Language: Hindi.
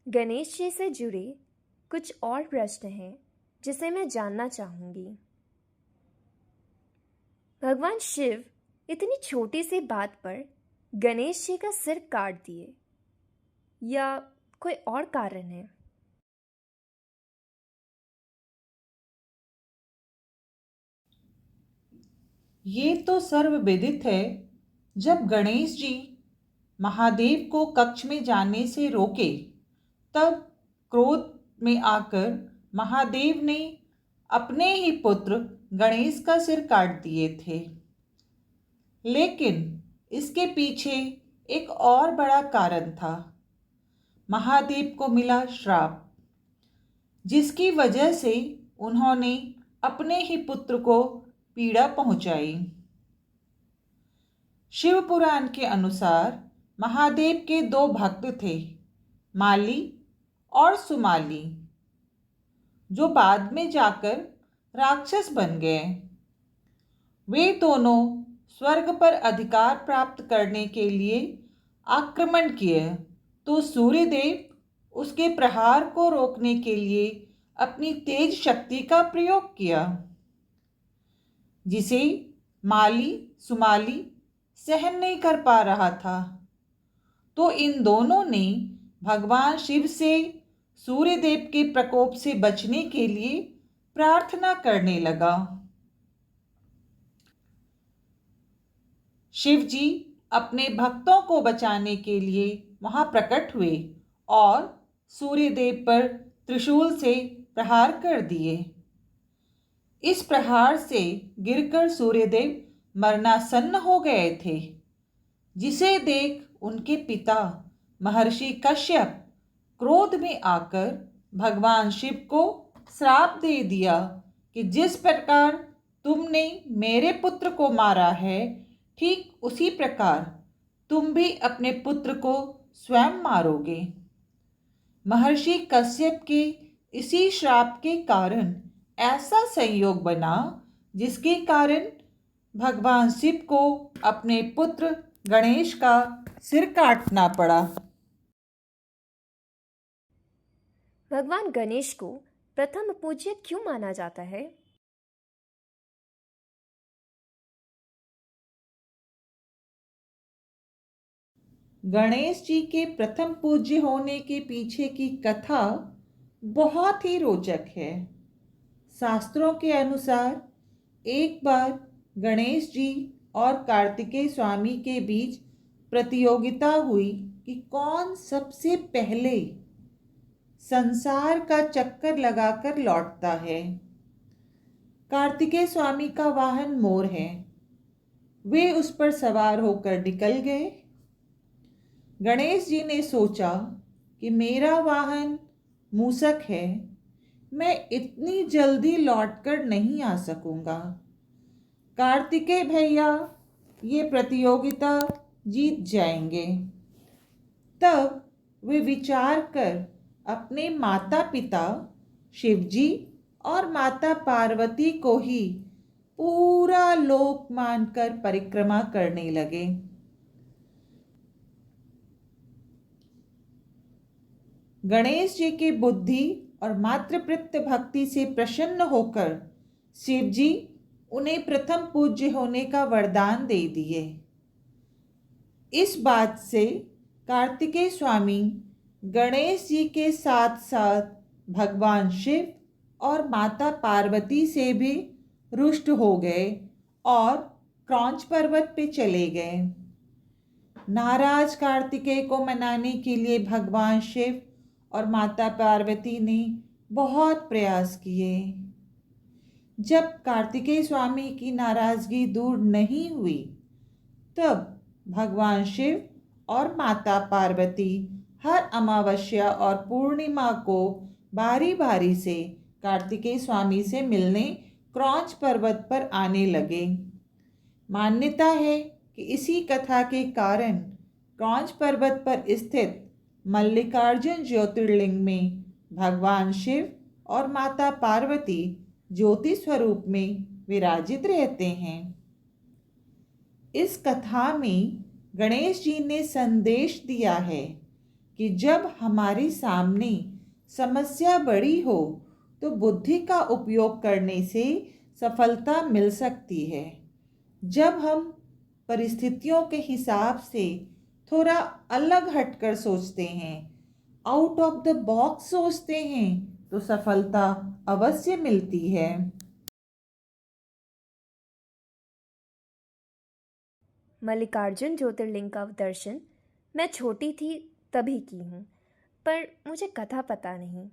गणेश जी से जुड़े कुछ और प्रश्न हैं जिसे मैं जानना चाहूंगी। भगवान शिव इतनी छोटी सी बात पर गणेश जी का सिर काट दिए, या कोई और कारण है? ये तो सर्वविदित है। जब गणेश जी महादेव को कक्ष में जाने से रोके, तब क्रोध में आकर महादेव ने अपने ही पुत्र गणेश का सिर काट दिए थे। लेकिन इसके पीछे एक और बड़ा कारण था। महादेव को मिला श्राप, जिसकी वजह से उन्होंने अपने ही पुत्र को पीड़ा पहुंचाई। शिव पुराण के अनुसार महादेव के दो भक्त थे, माली और सुमाली, जो बाद में जाकर राक्षस बन गए। वे दोनों स्वर्ग पर अधिकार प्राप्त करने के लिए आक्रमण किए, तो सूर्यदेव उसके प्रहार को रोकने के लिए अपनी तेज शक्ति का प्रयोग किया, जिसे माली सुमाली सहन नहीं कर पा रहा था। तो इन दोनों ने भगवान शिव से सूर्यदेव के प्रकोप से बचने के लिए प्रार्थना करने लगा। शिव जी अपने भक्तों को बचाने के लिए वहां प्रकट हुए और सूर्यदेव पर त्रिशूल से प्रहार कर दिए। इस प्रहार से गिरकर सूर्यदेव मरणासन्न हो गए थे, जिसे देख उनके पिता महर्षि कश्यप क्रोध में आकर भगवान शिव को श्राप दे दिया कि जिस प्रकार तुमने मेरे पुत्र को मारा है, ठीक उसी प्रकार तुम भी अपने पुत्र को स्वयं मारोगे। महर्षि कश्यप के इसी श्राप के कारण ऐसा संयोग बना, जिसके कारण भगवान शिव को अपने पुत्र गणेश का सिर काटना पड़ा। भगवान गणेश को प्रथम पूज्य क्यों माना जाता है? गणेश जी के प्रथम पूज्य होने के पीछे की कथा बहुत ही रोचक है। शास्त्रों के अनुसार एक बार गणेश जी और कार्तिकेय स्वामी के बीच प्रतियोगिता हुई कि कौन सबसे पहले संसार का चक्कर लगाकर लौटता है। कार्तिकेय स्वामी का वाहन मोर है। वे उस पर सवार होकर निकल गए। गणेश जी ने सोचा कि मेरा वाहन मूसक है, मैं इतनी जल्दी लौटकर नहीं आ सकूंगा। कार्तिकेय भैया ये प्रतियोगिता जीत जाएंगे। तब वे विचार कर अपने माता पिता शिवजी और माता पार्वती को ही पूरा लोक मानकर परिक्रमा करने लगे। गणेश जी की बुद्धि और मातृप्रीत्य भक्ति से प्रसन्न होकर शिवजी उन्हें प्रथम पूज्य होने का वरदान दे दिए। इस बात से कार्तिकेय स्वामी गणेश जी के साथ साथ भगवान शिव और माता पार्वती से भी रुष्ट हो गए और क्रौंच पर्वत पे चले गए। नाराज कार्तिकेय को मनाने के लिए भगवान शिव और माता पार्वती ने बहुत प्रयास किए। जब कार्तिकेय स्वामी की नाराजगी दूर नहीं हुई, तब भगवान शिव और माता पार्वती हर अमावस्या और पूर्णिमा को बारी बारी से कार्तिकेय स्वामी से मिलने क्रौंच पर्वत पर आने लगे। मान्यता है कि इसी कथा के कारण क्रौंच पर्वत पर स्थित मल्लिकार्जुन ज्योतिर्लिंग में भगवान शिव और माता पार्वती ज्योति स्वरूप में विराजित रहते हैं। इस कथा में गणेश जी ने संदेश दिया है कि जब हमारे सामने समस्या बड़ी हो तो बुद्धि का उपयोग करने से सफलता मिल सकती है। जब हम परिस्थितियों के हिसाब से थोड़ा अलग हटकर सोचते हैं, आउट ऑफ द बॉक्स सोचते हैं, तो सफलता अवश्य मिलती है। मल्लिकार्जुन ज्योतिर्लिंग का दर्शन मैं छोटी थी तभी की हूँ, पर मुझे कथा पता नहीं।